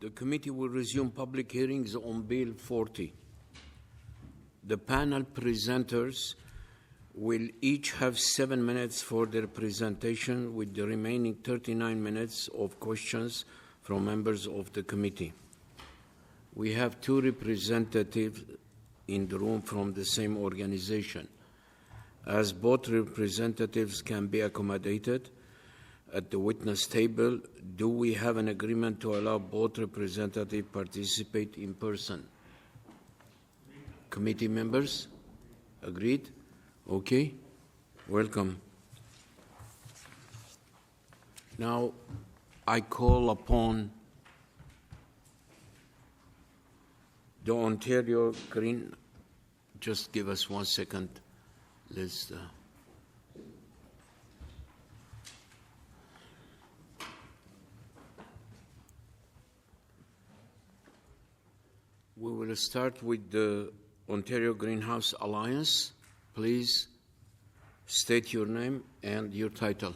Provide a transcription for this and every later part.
The committee will resume public hearings on Bill 40. The panel presenters will each have 7 minutes for their presentation, with the remaining 39 minutes of questions from members of the committee. We have 2 representatives in the room from the same organization. As both representatives can be accommodated at the witness table, do we have an agreement to allow both representatives participate in person? Committee members? Agreed? Okay. Welcome. Now, I call upon the Ontario Green. Just give us 1 second. Let's. We will start with the Ontario Greenhouse Alliance. Please state your name and your title.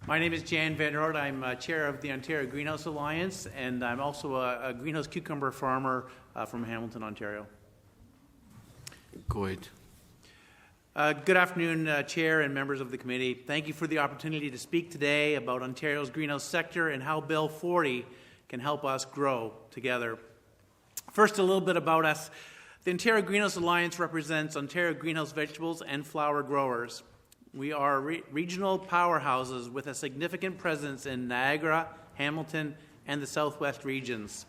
My name is Jan Van Roort. I'm chair of the Ontario Greenhouse Alliance, and I'm also a greenhouse cucumber farmer from Hamilton, Ontario. Go ahead. Good afternoon, Chair and members of the committee. Thank you for the opportunity to speak today about Ontario's greenhouse sector and how Bill 40 can help us grow together. First, a little bit about us. The Ontario Greenhouse Alliance represents Ontario greenhouse vegetables and flower growers. We are regional powerhouses with a significant presence in Niagara, Hamilton, and the Southwest regions.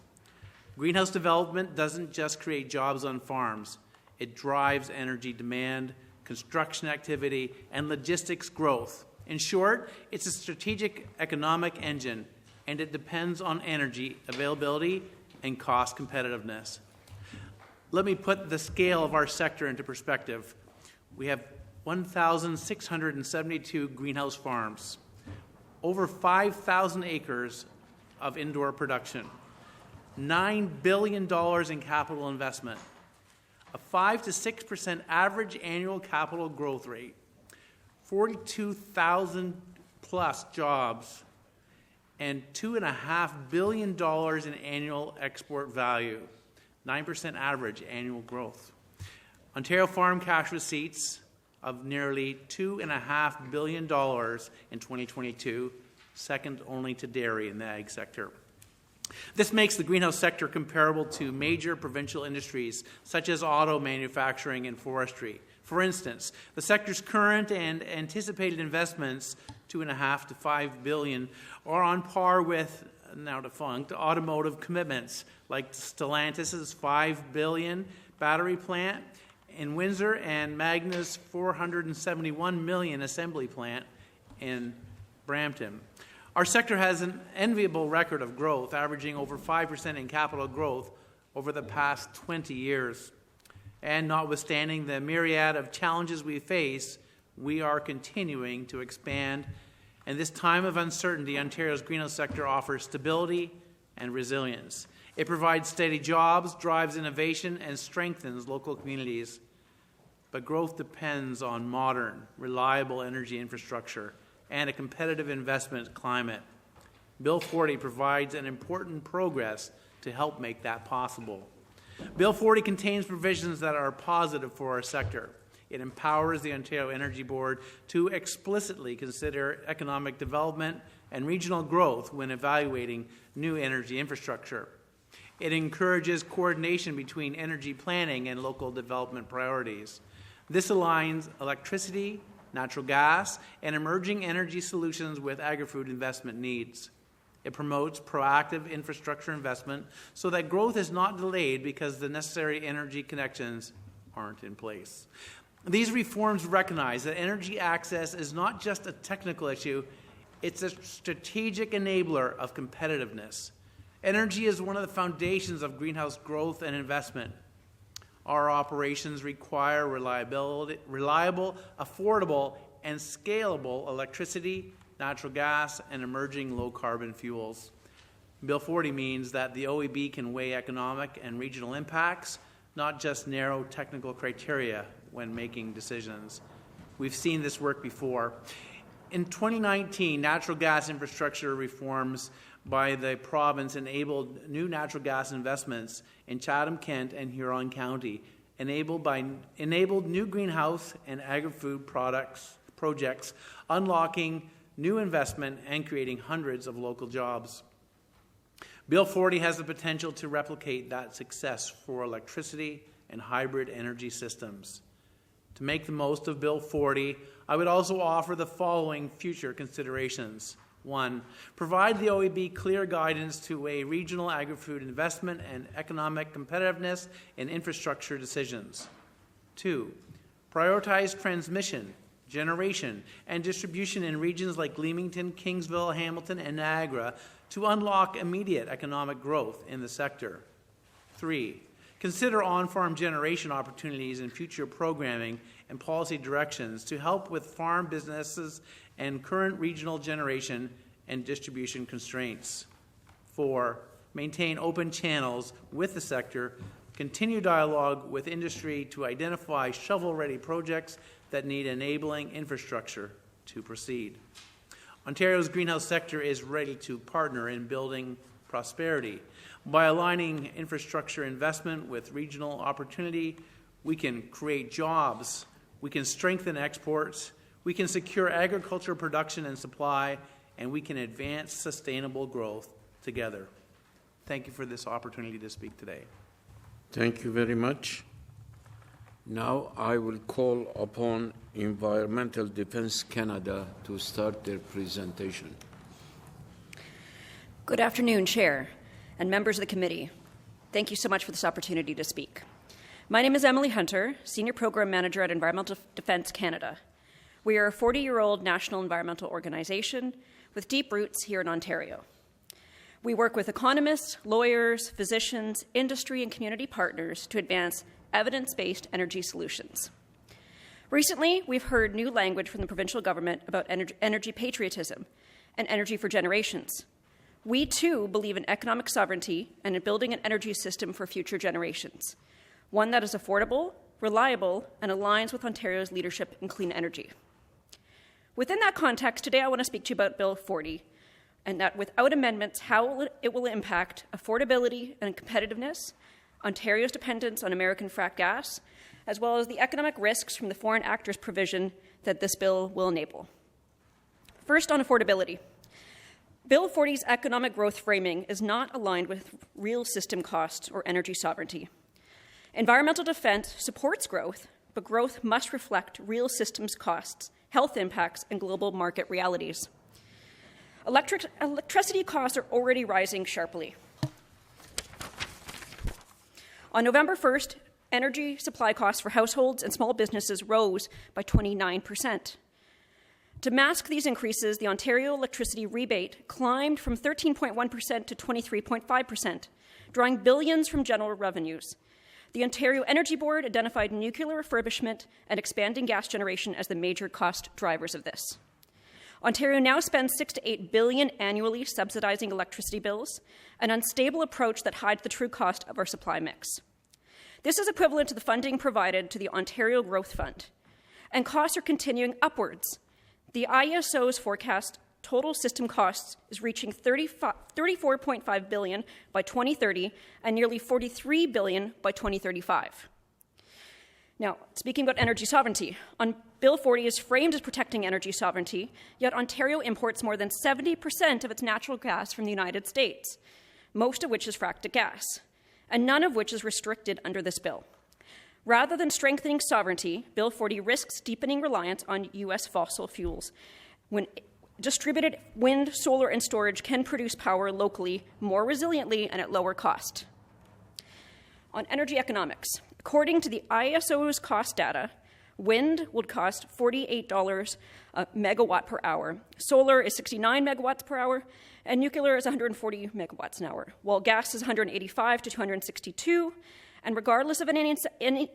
Greenhouse development doesn't just create jobs on farms. It drives energy demand, construction activity, and logistics growth. In short, it's a strategic economic engine, and it depends on energy availability and cost competitiveness. Let me put the scale of our sector into perspective. We have 1,672 greenhouse farms, over 5,000 acres of indoor production, $9 billion in capital investment, a 5 to 6% average annual capital growth rate, 42,000 plus jobs, and $2.5 billion in annual export value, 9% average annual growth. Ontario farm cash receipts of nearly $2.5 billion in 2022, second only to dairy in the ag sector. This makes the greenhouse sector comparable to major provincial industries such as auto manufacturing and forestry. For instance, the sector's current and anticipated investments, $2.5 to $5 billion, are on par with now defunct automotive commitments like Stellantis' $5 billion battery plant in Windsor and Magna's $471 million assembly plant in Brampton. Our sector has an enviable record of growth, averaging over 5% in capital growth over the past 20 years. And notwithstanding the myriad of challenges we face, we are continuing to expand. And this time of uncertainty, Ontario's greenhouse sector offers stability and resilience. It provides steady jobs, drives innovation, and strengthens local communities. But growth depends on modern, reliable energy infrastructure and a competitive investment climate. Bill 40 provides an important progress to help make that possible. Bill 40 contains provisions that are positive for our sector. It empowers the Ontario Energy Board to explicitly consider economic development and regional growth when evaluating new energy infrastructure. It encourages coordination between energy planning and local development priorities. This aligns electricity, natural gas, and emerging energy solutions with agri-food investment needs. It promotes proactive infrastructure investment so that growth is not delayed because the necessary energy connections aren't in place. These reforms recognize that energy access is not just a technical issue, it's a strategic enabler of competitiveness. Energy is one of the foundations of greenhouse growth and investment. Our operations require reliable, affordable, and scalable electricity, natural gas, and emerging low-carbon fuels. Bill 40 means that the OEB can weigh economic and regional impacts, not just narrow technical criteria when making decisions. We've seen this work before. In 2019, natural gas infrastructure reforms by the province enabled new natural gas investments in Chatham, Kent, and Huron County, enabled new greenhouse and agri-food projects, unlocking new investment and creating hundreds of local jobs. Bill 40 has the potential to replicate that success for electricity and hybrid energy systems. To make the most of Bill 40, I would also offer the following future considerations. 1. Provide the OEB clear guidance to a regional agri-food investment and economic competitiveness in infrastructure decisions. 2. Prioritize transmission, generation, and distribution in regions like Leamington, Kingsville, Hamilton, and Niagara to unlock immediate economic growth in the sector. 3. Consider on-farm generation opportunities in future programming and policy directions to help with farm businesses and current regional generation and distribution constraints. 4. Maintain open channels with the sector, continue dialogue with industry to identify shovel-ready projects that need enabling infrastructure to proceed. Ontario's greenhouse sector is ready to partner in building prosperity. By aligning infrastructure investment with regional opportunity, we can create jobs, we can strengthen exports, we can secure agriculture production and supply, and we can advance sustainable growth together. Thank you for this opportunity to speak today. Thank you very much. Now I will call upon Environmental Defence Canada to start their presentation. Good afternoon, Chair and members of the committee. Thank you so much for this opportunity to speak. My name is Emily Hunter, Senior Program Manager at Environmental Defence Canada. We are a 40-year-old national environmental organization with deep roots here in Ontario. We work with economists, lawyers, physicians, industry, and community partners to advance evidence-based energy solutions. Recently, we've heard new language from the provincial government about energy patriotism and energy for generations. We, too, believe in economic sovereignty and in building an energy system for future generations, one that is affordable, reliable, and aligns with Ontario's leadership in clean energy. Within that context, today I want to speak to you about Bill 40, and that without amendments, how it will impact affordability and competitiveness, Ontario's dependence on American fracked gas, as well as the economic risks from the foreign actors provision that this bill will enable. First, on affordability. Bill 40's economic growth framing is not aligned with real system costs or energy sovereignty. Environmental defense supports growth, but growth must reflect real systems costs, health impacts, and global market realities. Electricity costs are already rising sharply. On November 1st, energy supply costs for households and small businesses rose by 29%. To mask these increases, the Ontario electricity rebate climbed from 13.1% to 23.5%, drawing billions from general revenues. The Ontario Energy Board identified nuclear refurbishment and expanding gas generation as the major cost drivers of this. Ontario now spends $6 to $8 billion annually subsidizing electricity bills, an unstable approach that hides the true cost of our supply mix. This is equivalent to the funding provided to the Ontario Growth Fund, and costs are continuing upwards. The IESO's forecast total system costs is reaching $34.5 billion by 2030 and nearly $43 billion by 2035. Now, speaking about energy sovereignty, Bill 40 is framed as protecting energy sovereignty, yet Ontario imports more than 70% of its natural gas from the United States, most of which is fracked gas, and none of which is restricted under this bill. Rather than strengthening sovereignty, Bill 40 risks deepening reliance on U.S. fossil fuels when distributed wind, solar, and storage can produce power locally more resiliently and at lower cost. On energy economics, according to the IESO's cost data, wind would cost $48 a megawatt per hour, solar is 69 megawatts per hour, and nuclear is 140 megawatts an hour, while gas is 185 to 262. And regardless of any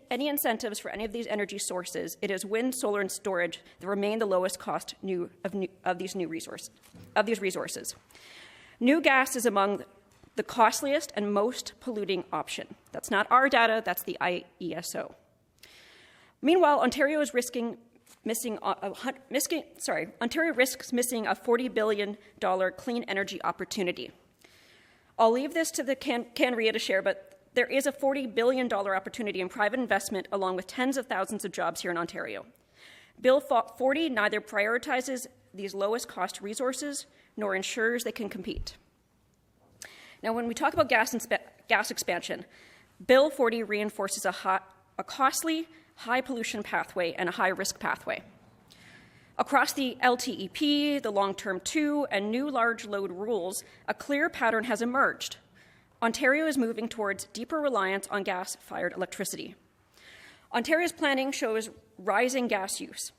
incentives for any of these energy sources, it is wind, solar, and storage that remain the lowest cost of these resources. New gas is among the costliest and most polluting option. That's not our data, that's the IESO. Meanwhile, Ontario is risking Ontario risks missing a $40 billion clean energy opportunity. I'll leave this to the CREA to share, but there is a $40 billion opportunity in private investment along with tens of thousands of jobs here in Ontario. Bill 40 neither prioritizes these lowest cost resources nor ensures they can compete. Now, when we talk about gas expansion, Bill 40 reinforces a costly, high pollution pathway and a high risk pathway. Across the LTEP, the long-term 2, and new large load rules, a clear pattern has emerged. Ontario is moving towards deeper reliance on gas-fired electricity. Ontario's planning shows rising gas use.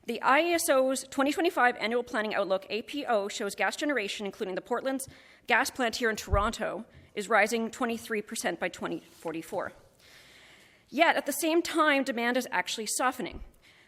The IESO's 2025 Annual Planning Outlook, APO, shows gas generation, including the Portland's gas plant here in Toronto, is rising 23% by 2044. Yet, at the same time, demand is actually softening.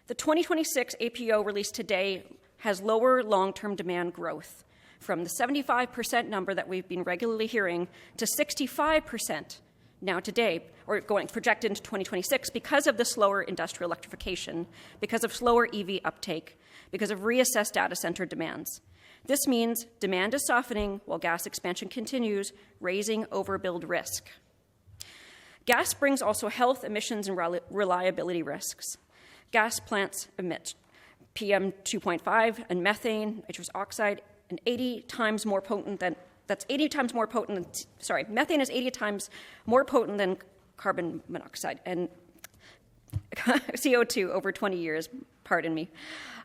The 2026 APO released today has lower long-term demand growth, from the 75% number that we've been regularly hearing to 65% now today, or projected into 2026 because of the slower industrial electrification, because of slower EV uptake, because of reassessed data center demands. This means demand is softening while gas expansion continues, raising overbuild risk. Gas brings also health, emissions, and reliability risks. Gas plants emit PM 2.5 and methane, nitrous oxide, and 80 times more potent than, methane is 80 times more potent than carbon monoxide and CO2 over 20 years, pardon me.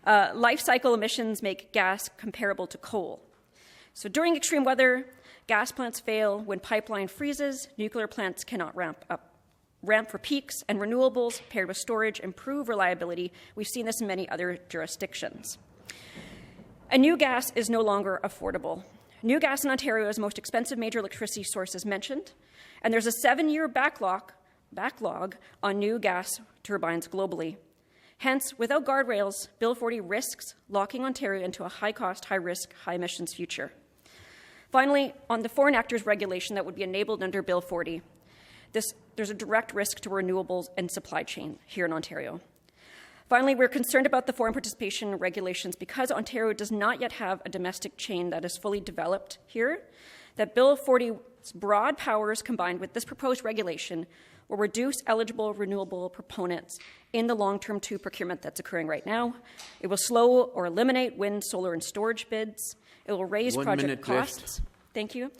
Life cycle emissions make gas comparable to coal. So during extreme weather, gas plants fail. When pipeline freezes, nuclear plants cannot ramp for peaks, and renewables paired with storage improve reliability. We've seen this in many other jurisdictions. And new gas is no longer affordable. New gas in Ontario is the most expensive major electricity source, as mentioned, and there's a 7-year backlog on new gas turbines globally. Hence, without guardrails, Bill 40 risks locking Ontario into a high-cost, high-risk, high-emissions future. Finally, on the foreign actors regulation that would be enabled under Bill 40, there's a direct risk to renewables and supply chain here in Ontario. Finally, we're concerned about the foreign participation regulations because Ontario does not yet have a domestic chain that is fully developed here, that Bill 40's broad powers combined with this proposed regulation will reduce eligible renewable proponents in the long-term 2 procurement that's occurring right now. It will slow or eliminate wind, solar, and storage bids. It will raise project costs. Thank you.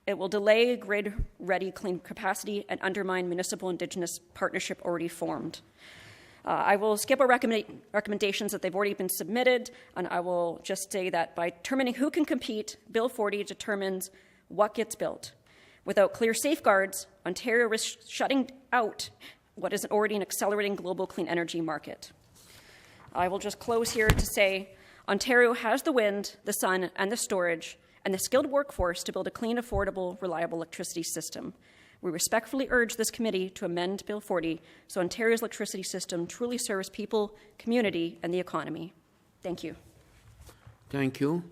It will delay grid-ready clean capacity and undermine municipal Indigenous partnership already formed. I will skip our recommendations that they've already been submitted, and I will just say that by determining who can compete, Bill 40 determines what gets built. Without clear safeguards, Ontario risks shutting out what is already an accelerating global clean energy market. I will just close here to say Ontario has the wind, the sun, and the storage, and the skilled workforce to build a clean, affordable, reliable electricity system. We respectfully urge this committee to amend Bill 40 so Ontario's electricity system truly serves people, community, and the economy. Thank you. Thank you.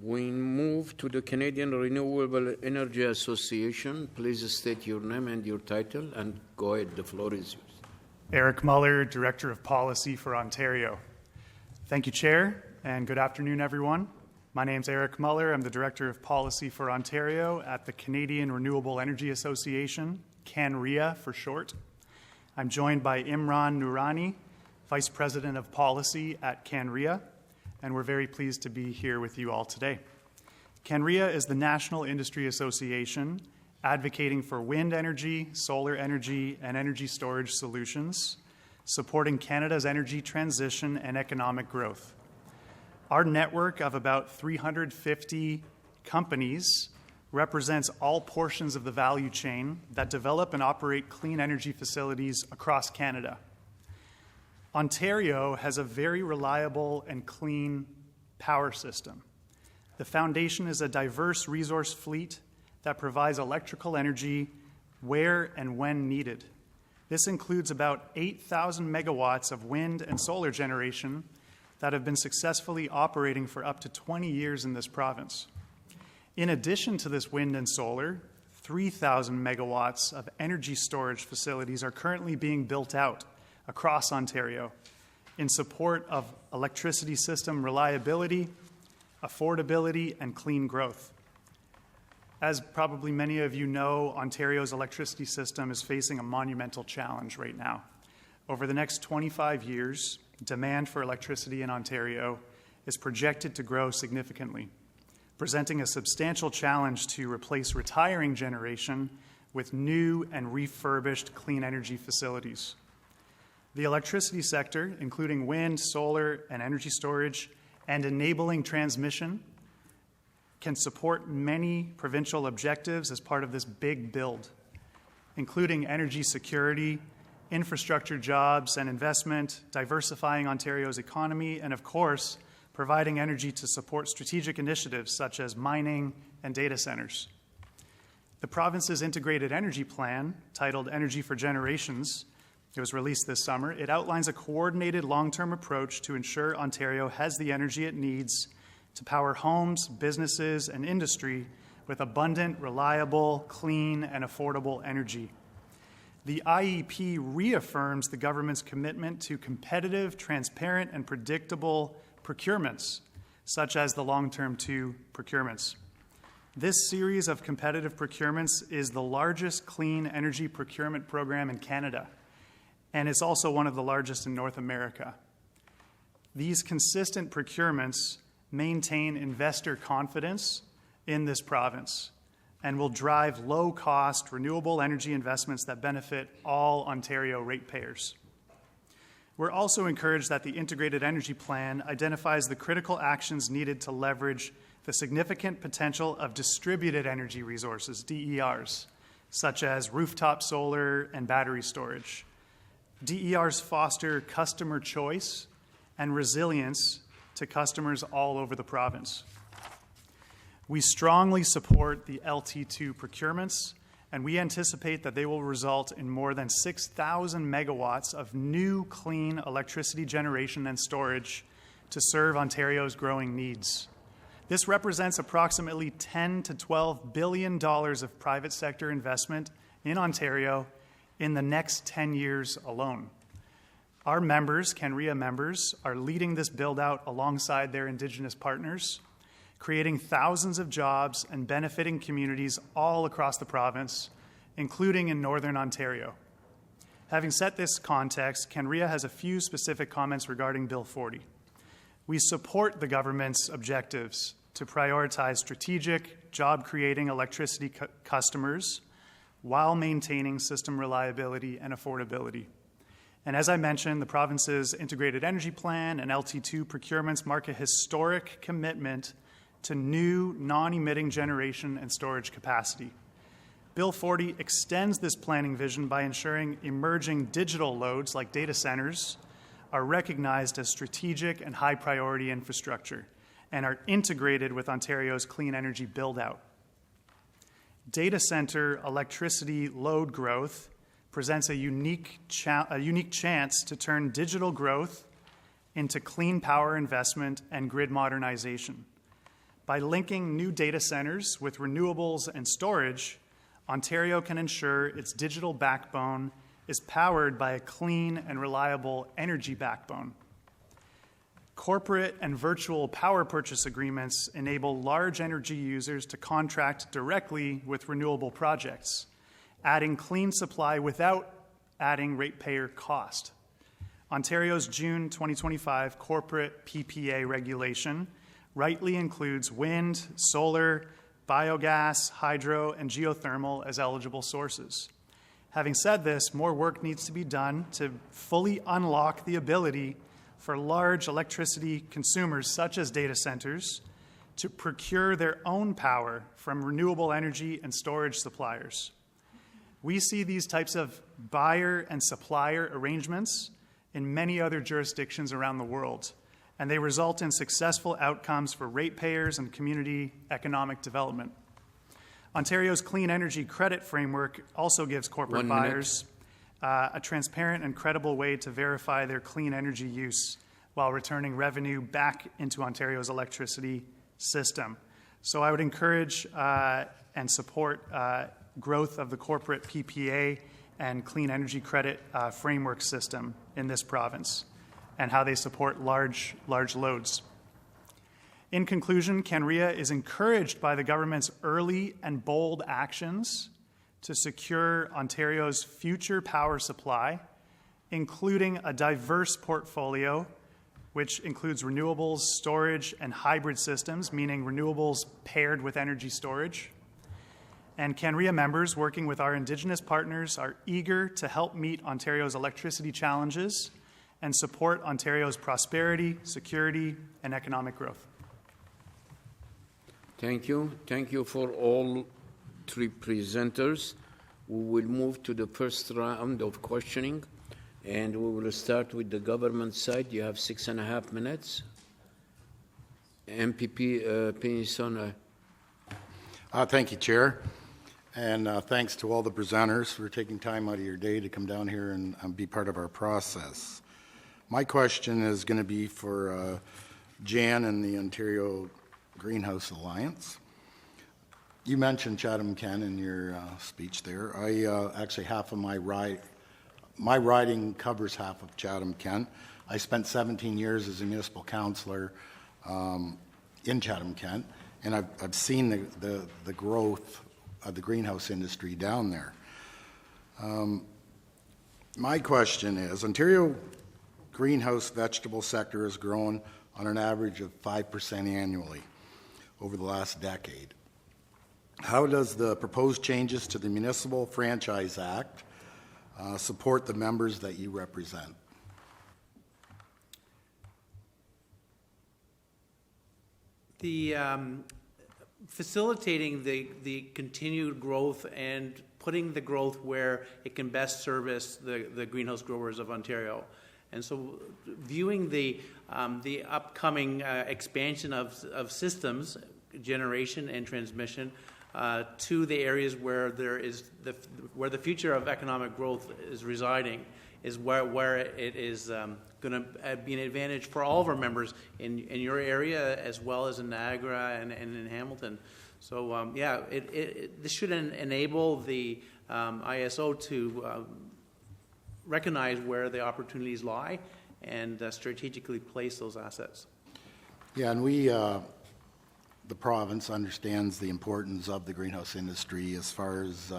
We move to the Canadian Renewable Energy Association. Please state your name and your title, and go ahead, the floor is yours. Eric Muller, Director of Policy for Ontario. Thank you, Chair, and good afternoon, everyone. My name's Eric Muller. I'm the Director of Policy for Ontario at the Canadian Renewable Energy Association, CREA for short. I'm joined by Imran Noorani, Vice President of Policy at CREA, and we're very pleased to be here with you all today. CREA is the National Industry Association advocating for wind energy, solar energy, and energy storage solutions, supporting Canada's energy transition and economic growth. Our network of about 350 companies represents all portions of the value chain that develop and operate clean energy facilities across Canada. Ontario has a very reliable and clean power system. The foundation is a diverse resource fleet that provides electrical energy where and when needed. This includes about 8,000 megawatts of wind and solar generation that have been successfully operating for up to 20 years in this province. In addition to this wind and solar, 3,000 megawatts of energy storage facilities are currently being built out across Ontario, in support of electricity system reliability, affordability, and clean growth. As probably many of you know, Ontario's electricity system is facing a monumental challenge right now. Over the next 25 years, demand for electricity in Ontario is projected to grow significantly, presenting a substantial challenge to replace retiring generation with new and refurbished clean energy facilities. The electricity sector, including wind, solar, and energy storage, and enabling transmission, can support many provincial objectives as part of this big build, including energy security, infrastructure jobs and investment, diversifying Ontario's economy, and of course, providing energy to support strategic initiatives such as mining and data centers. The province's integrated energy plan, titled Energy for Generations, it was released this summer. It outlines a coordinated long-term approach to ensure Ontario has the energy it needs to power homes, businesses, and industry with abundant, reliable, clean, and affordable energy. The IEP reaffirms the government's commitment to competitive, transparent, and predictable procurements, such as the long-term 2 procurements. This series of competitive procurements is the largest clean energy procurement program in Canada, and it's also one of the largest in North America. These consistent procurements maintain investor confidence in this province and will drive low-cost renewable energy investments that benefit all Ontario ratepayers. We're also encouraged that the Integrated Energy Plan identifies the critical actions needed to leverage the significant potential of distributed energy resources, DERs, such as rooftop solar and battery storage. DERs foster customer choice and resilience to customers all over the province. We strongly support the LT2 procurements, and we anticipate that they will result in more than 6,000 megawatts of new clean electricity generation and storage to serve Ontario's growing needs. This represents approximately $10 to $12 billion of private sector investment in Ontario in the next 10 years alone. Our members, CREA members, are leading this build-out alongside their Indigenous partners, creating thousands of jobs and benefiting communities all across the province, including in Northern Ontario. Having set this context, CREA has a few specific comments regarding Bill 40. We support the government's objectives to prioritize strategic, job-creating electricity customers while maintaining system reliability and affordability. And as I mentioned, the province's Integrated Energy Plan and LT2 procurements mark a historic commitment to new non-emitting generation and storage capacity. Bill 40 extends this planning vision by ensuring emerging digital loads like data centers are recognized as strategic and high-priority infrastructure and are integrated with Ontario's clean energy build-out. Data center electricity load growth presents a unique chance to turn digital growth into clean power investment and grid modernization. By linking new data centers with renewables and storage, Ontario can ensure its digital backbone is powered by a clean and reliable energy backbone. Corporate and virtual power purchase agreements enable large energy users to contract directly with renewable projects, adding clean supply without adding ratepayer cost. Ontario's June 2025 corporate PPA regulation rightly includes wind, solar, biogas, hydro, and geothermal as eligible sources. Having said this, more work needs to be done to fully unlock the ability for large electricity consumers, such as data centers, to procure their own power from renewable energy and storage suppliers. We see these types of buyer and supplier arrangements in many other jurisdictions around the world, and they result in successful outcomes for ratepayers and community economic development. Ontario's Clean Energy Credit Framework also gives corporate buyers a transparent and credible way to verify their clean energy use while returning revenue back into Ontario's electricity system. So I would encourage and support growth of the corporate PPA and clean energy credit framework system in this province. and how they support large loads. In conclusion, CREA is encouraged by the government's early and bold actions to secure Ontario's future power supply, including a diverse portfolio which includes renewables, storage, and hybrid systems, meaning renewables paired with energy storage. And CREA members, working with our Indigenous partners, are eager to help meet Ontario's electricity challenges and support Ontario's prosperity, security, and economic growth. Thank you. Thank you for all three presenters. We will move to the first round of questioning, and we will start with the government side. You have 6.5 minutes. MPP Pinson. Thank you, Chair. And thanks to all the presenters for taking time out of your day to come down here and be part of our process. My question is going to be for Jan and the Ontario Greenhouse Alliance. You mentioned Chatham-Kent in your speech there. Actually, half of my riding covers half of Chatham-Kent. I spent 17 years as a municipal councillor in Chatham-Kent, and I've seen the growth of the greenhouse industry down there. My question is, Ontario greenhouse vegetable sector has grown on an average of 5% annually over the last decade. How does the proposed changes to the Municipal Franchise Act support the members that you represent? The facilitating the continued growth and putting the growth where it can best service the greenhouse growers of Ontario. And so viewing the upcoming expansion of systems, generation and transmission, to the areas where where the future of economic growth is residing is where it is going to be an advantage for all of our members in your area as well as in Niagara and in Hamilton. So this should enable the ISO to recognize where the opportunities lie and strategically place those assets. Yeah, and the province understands the importance of the greenhouse industry as far as,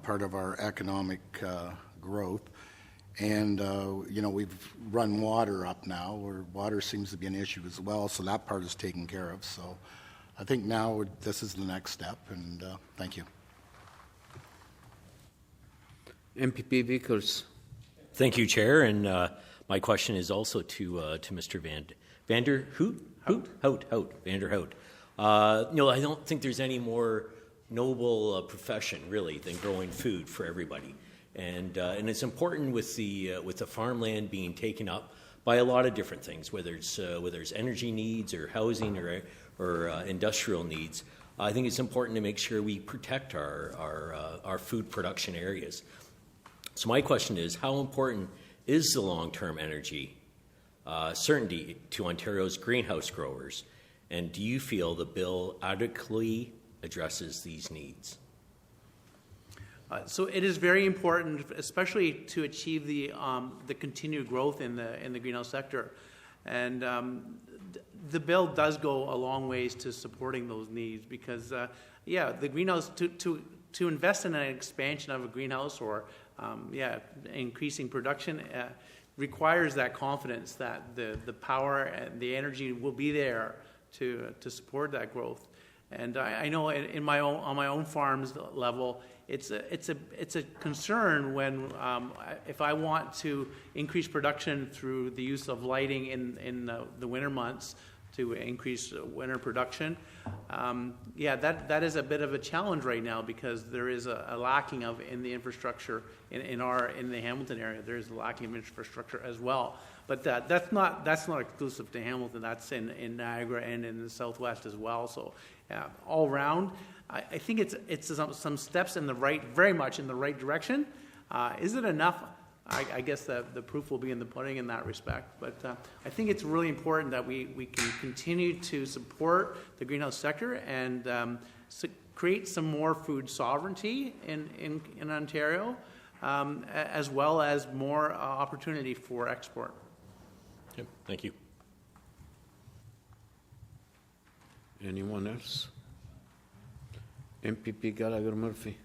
part of our economic growth. And, we've run water up now, where water seems to be an issue as well, so that part is taken care of. So I think now this is the next step, and thank you. MPP Vickers. Thank you, Chair, and my question is also to Mr. Vanderhout. I don't think there's any more noble profession, really, than growing food for everybody. And it's important with the farmland being taken up by a lot of different things, whether it's energy needs or housing or industrial needs. I think it's important to make sure we protect our food production areas. So my question is, how important is the long-term energy certainty to Ontario's greenhouse growers, and do you feel the bill adequately addresses these needs? So it is very important, especially to achieve the continued growth in the greenhouse sector, and the bill does go a long ways to supporting those needs because, the greenhouse to invest in an expansion of a greenhouse or increasing production requires that confidence that the power and the energy will be there to support that growth. And I know on my own farm's level, it's a concern when if I want to increase production through the use of lighting in the winter months to increase winter production. That is a bit of a challenge right now because there is a lacking of in the infrastructure in the Hamilton area. There is a lacking of infrastructure as well. But that's not exclusive to Hamilton. That's in Niagara and in the Southwest as well. So all around, I think it's some steps very much in the right direction. Is it enough? I guess the proof will be in the pudding in that respect. But I think it's really important that we can continue to support the greenhouse sector and create some more food sovereignty in Ontario, as well as more opportunity for export. Okay, thank you. Anyone else? MPP Gallagher Murphy.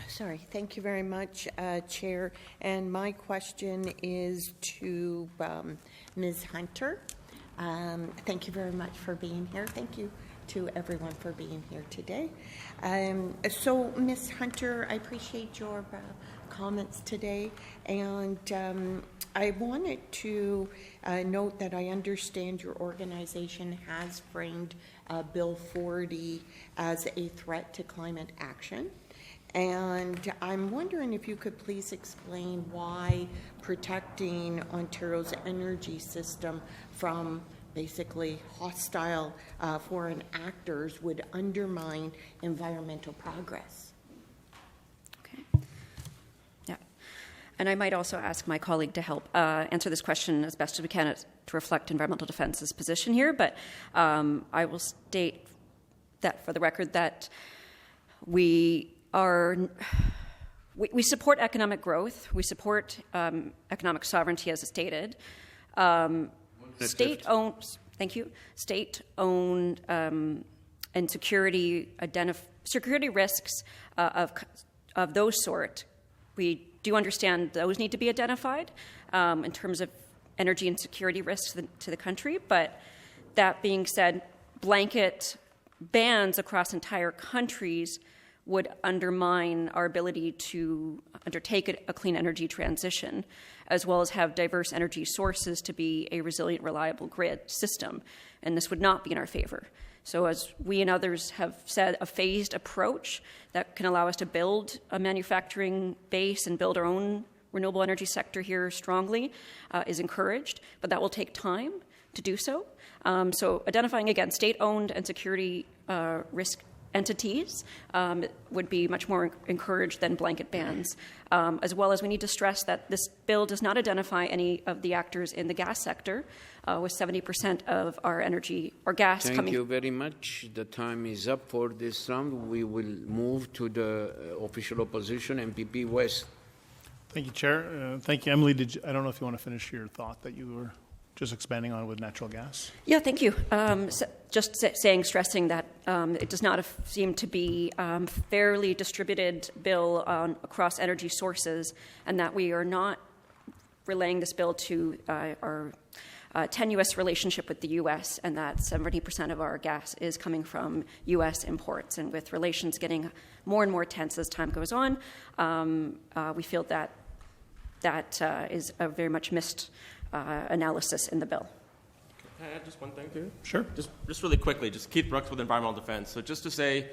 Sorry, thank you very much, Chair. And my question is to Ms. Hunter. Thank you very much for being here. Thank you to everyone for being here today. So, Ms. Hunter, I appreciate your comments today, and I wanted to note that I understand your organization has framed Bill 40 as a threat to climate action. And I'm wondering if you could please explain why protecting Ontario's energy system from basically hostile foreign actors would undermine environmental progress. Okay. Yeah. And I might also ask my colleague to help answer this question as best as we can to reflect Environmental Defence's position here. But I will state that for the record that we support economic growth. We support economic sovereignty, as stated. State-owned, thank you. State-owned and security risks of those sort. We do understand those need to be identified in terms of energy and security risks to the country. But that being said, blanket bans across entire countries would undermine our ability to undertake a clean energy transition, as well as have diverse energy sources to be a resilient, reliable grid system. And this would not be in our favor. So as we and others have said, a phased approach that can allow us to build a manufacturing base and build our own renewable energy sector here strongly is encouraged, but that will take time to do so. So identifying, again, state-owned and security risk entities would be much more encouraged than blanket bans, as well as we need to stress that this bill does not identify any of the actors in the gas sector, with 70% of our energy or gas coming. Thank you very much. The time is up for this round. We will move to the official opposition, MPP West. Thank you, Chair. Thank you, Emily. I don't know if you want to finish your thought that you were just expanding on with natural gas. Yeah, thank you. Stressing that it does not seem to be fairly distributed bill across energy sources, and that we are not relaying this bill to our tenuous relationship with the U.S., and that 70% of our gas is coming from U.S. imports. And with relations getting more and more tense as time goes on, we feel that is a very much missed analysis in the bill. Can I add just one thing, too? Sure. Just really quickly, just Keith Brooks with Environmental Defense. So just to say,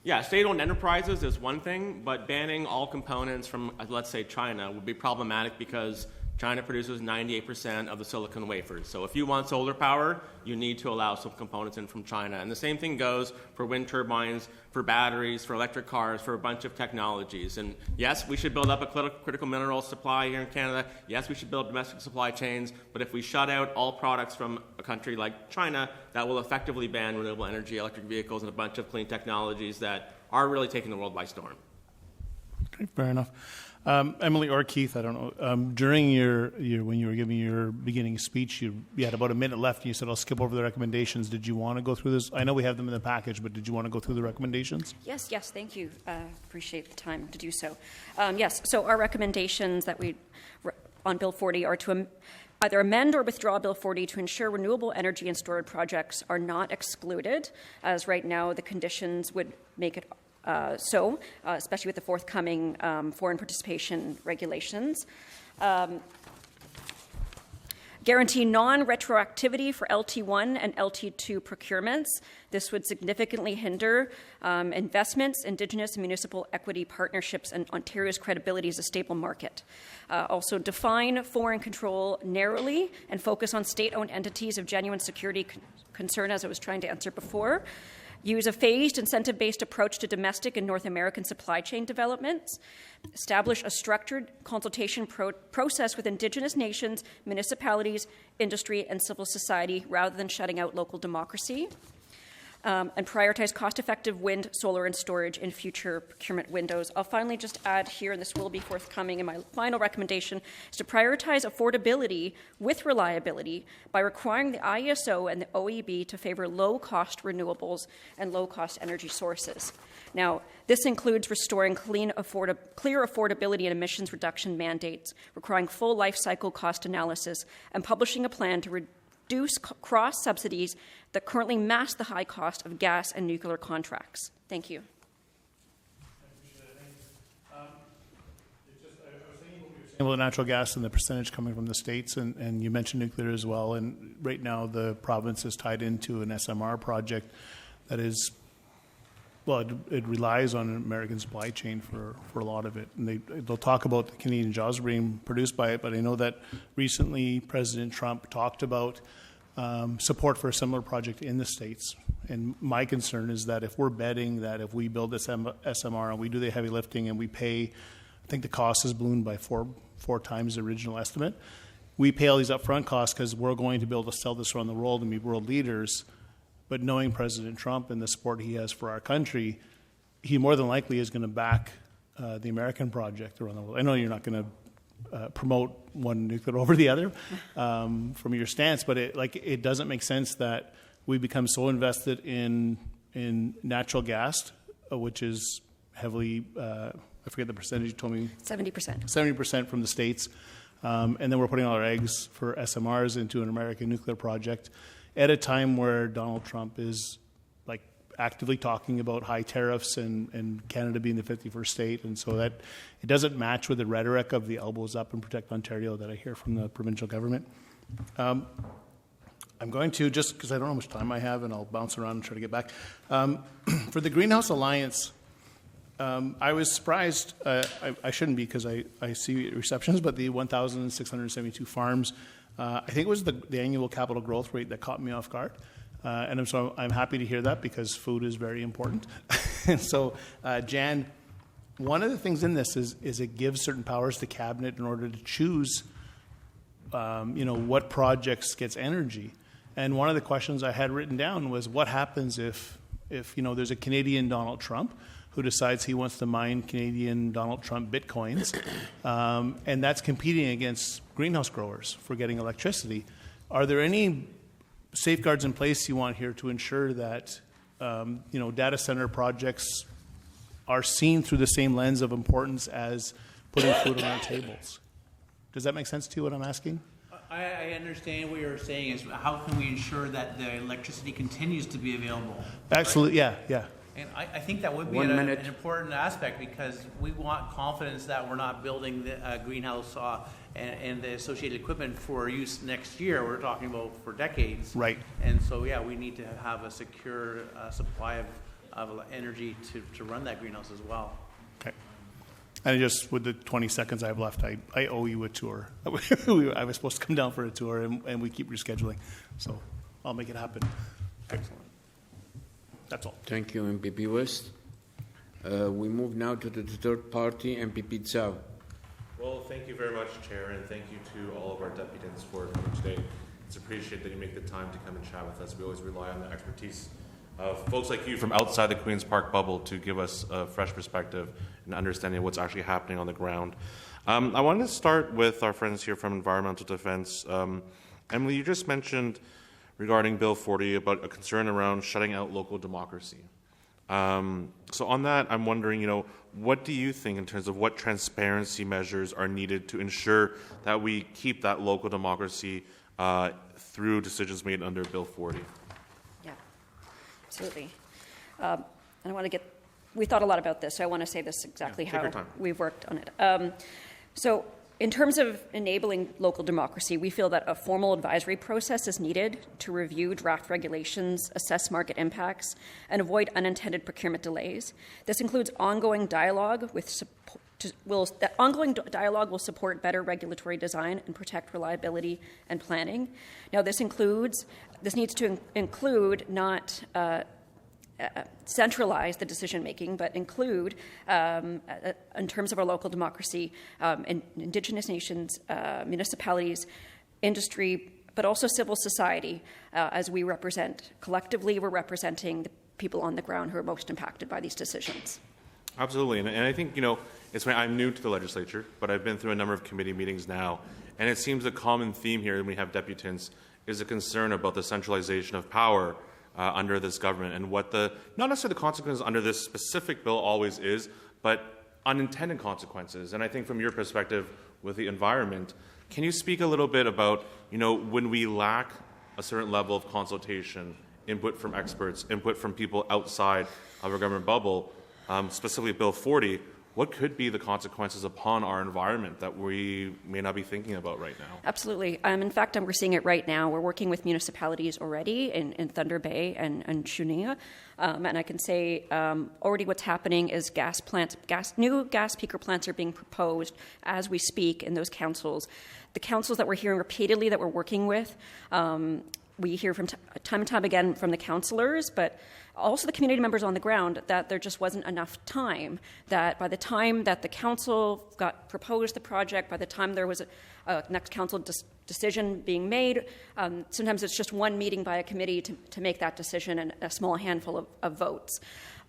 yeah, state-owned enterprises is one thing, but banning all components from, let's say, China would be problematic because China produces 98% of the silicon wafers. So if you want solar power, you need to allow some components in from China. And the same thing goes for wind turbines, for batteries, for electric cars, for a bunch of technologies. And yes, we should build up a critical mineral supply here in Canada. Yes, we should build domestic supply chains. But if we shut out all products from a country like China, that will effectively ban renewable energy, electric vehicles, and a bunch of clean technologies that are really taking the world by storm. Okay, fair enough. Emily or Keith, I don't know. During your when you were giving your beginning speech, you had about a minute left, and you said, "I'll skip over the recommendations." Did you want to go through this? I know we have them in the package, but did you want to go through the recommendations? Yes, thank you. Appreciate the time to do so. Yes, so our recommendations that on Bill 40 are to either amend or withdraw Bill 40 to ensure renewable energy and storage projects are not excluded, as right now the conditions would make it especially with the forthcoming foreign participation regulations. Guarantee non-retroactivity for LT1 and LT2 procurements. This would significantly hinder investments, Indigenous and municipal equity partnerships, and Ontario's credibility as a stable market. Also define foreign control narrowly and focus on state-owned entities of genuine security concern, as I was trying to answer before. Use a phased, incentive-based approach to domestic and North American supply chain developments. Establish a structured consultation process with Indigenous nations, municipalities, industry, and civil society, rather than shutting out local democracy. and prioritize cost-effective wind, solar, and storage in future procurement windows. I'll finally just add here, and this will be forthcoming in my final recommendation, is to prioritize affordability with reliability by requiring the IESO and the OEB to favor low-cost renewables and low-cost energy sources. Now, this includes restoring clear affordability and emissions reduction mandates, requiring full life cycle cost analysis, and publishing a plan to reduce cross-subsidies that currently mask the high cost of gas and nuclear contracts. Thank you. Well, natural gas and the percentage coming from the states, and you mentioned nuclear as well. And right now, the province is tied into an SMR project that is, well, it relies on an American supply chain for a lot of it. And they'll talk about the Canadian jobs being produced by it, but I know that recently President Trump talked about support for a similar project in the States. And my concern is that if we're betting that if we build this SMR and we do the heavy lifting and we pay, I think the cost has ballooned by four times the original estimate. We pay all these upfront costs because we're going to be able to sell this around the world and be world leaders. But knowing President Trump and the support he has for our country, he more than likely is going to back the American project around the world. I know you're not going to promote one nuclear over the other from your stance, but it doesn't make sense that we become so invested in natural gas, which is heavily, I forget the percentage you told me. 70%. 70% from the States. And then we're putting all our eggs for SMRs into an American nuclear project at a time where Donald Trump is like actively talking about high tariffs and Canada being the 51st state. And so that it doesn't match with the rhetoric of the elbows up and protect Ontario that I hear from the provincial government. I'm going to, just because I don't know how much time I have, and I'll bounce around and try to get back. For the Greenhouse Alliance, I was surprised, I shouldn't be because I see receptions, but the 1,672 farms, I think it was the annual capital growth rate that caught me off guard. And so I'm happy to hear that because food is very important. And so, Jan, one of the things in this is it gives certain powers to Cabinet in order to choose, what projects gets energy. And one of the questions I had written down was what happens if there's a Canadian Donald Trump who decides he wants to mine Canadian Donald Trump bitcoins, and that's competing against greenhouse growers for getting electricity. Are there any safeguards in place you want here to ensure that data center projects are seen through the same lens of importance as putting food on our tables? Does that make sense to you, what I'm asking? I understand what you're saying is how can we ensure that the electricity continues to be available? Absolutely, right? Yeah. And I think that would be an important aspect because we want confidence that we're not building the greenhouse and the associated equipment for use next year. We're talking about for decades. Right. And so, we need to have a secure supply of energy to run that greenhouse as well. Okay. And just with the 20 seconds I have left, I owe you a tour. I was supposed to come down for a tour, and we keep rescheduling. So I'll make it happen. Excellent. That's all. Thank you, MPP West. We move now to the third party, MPP Tsao. Well, thank you very much, Chair, and thank you to all of our deputants for coming today. It's appreciated that you make the time to come and chat with us. We always rely on the expertise of folks like you from outside the Queen's Park bubble to give us a fresh perspective and understanding of what's actually happening on the ground. I wanted to start with our friends here from Environmental Defense. Emily, you just mentioned regarding Bill 40 about a concern around shutting out local democracy. So on that, I'm wondering, what do you think in terms of what transparency measures are needed to ensure that we keep that local democracy through decisions made under Bill 40? Yeah, absolutely. And we thought a lot about this, so I want to say this exactly how we've worked on it. So in terms of enabling local democracy, we feel that a formal advisory process is needed to review draft regulations, assess market impacts, and avoid unintended procurement delays. This includes ongoing dialogue dialogue will support better regulatory design and protect reliability and planning. Now, this needs to include not centralize the decision-making, but include, in terms of our local democracy, Indigenous nations, municipalities, industry, but also civil society, as we represent. Collectively, we're representing the people on the ground who are most impacted by these decisions. Absolutely. And I think, it's when I'm new to the legislature, but I've been through a number of committee meetings now, and it seems a common theme here when we have deputants is a concern about the centralization of power under this government and what not necessarily the consequences under this specific bill always is, but unintended consequences. And I think from your perspective with the environment, can you speak a little bit about, when we lack a certain level of consultation, input from experts, input from people outside of our government bubble, specifically Bill 40, what could be the consequences upon our environment that we may not be thinking about right now? Absolutely. In fact, we're seeing it right now. We're working with municipalities already in Thunder Bay and Shuniya. And I can say already what's happening is new gas peaker plants are being proposed as we speak in those councils. The councils that we're hearing repeatedly that we're working with, we hear from time and time again from the councillors, but also the community members on the ground, that there just wasn't enough time, that by the time that the council proposed the project, by the time there was a next council decision being made, sometimes it's just one meeting by a committee to make that decision and a small handful of votes.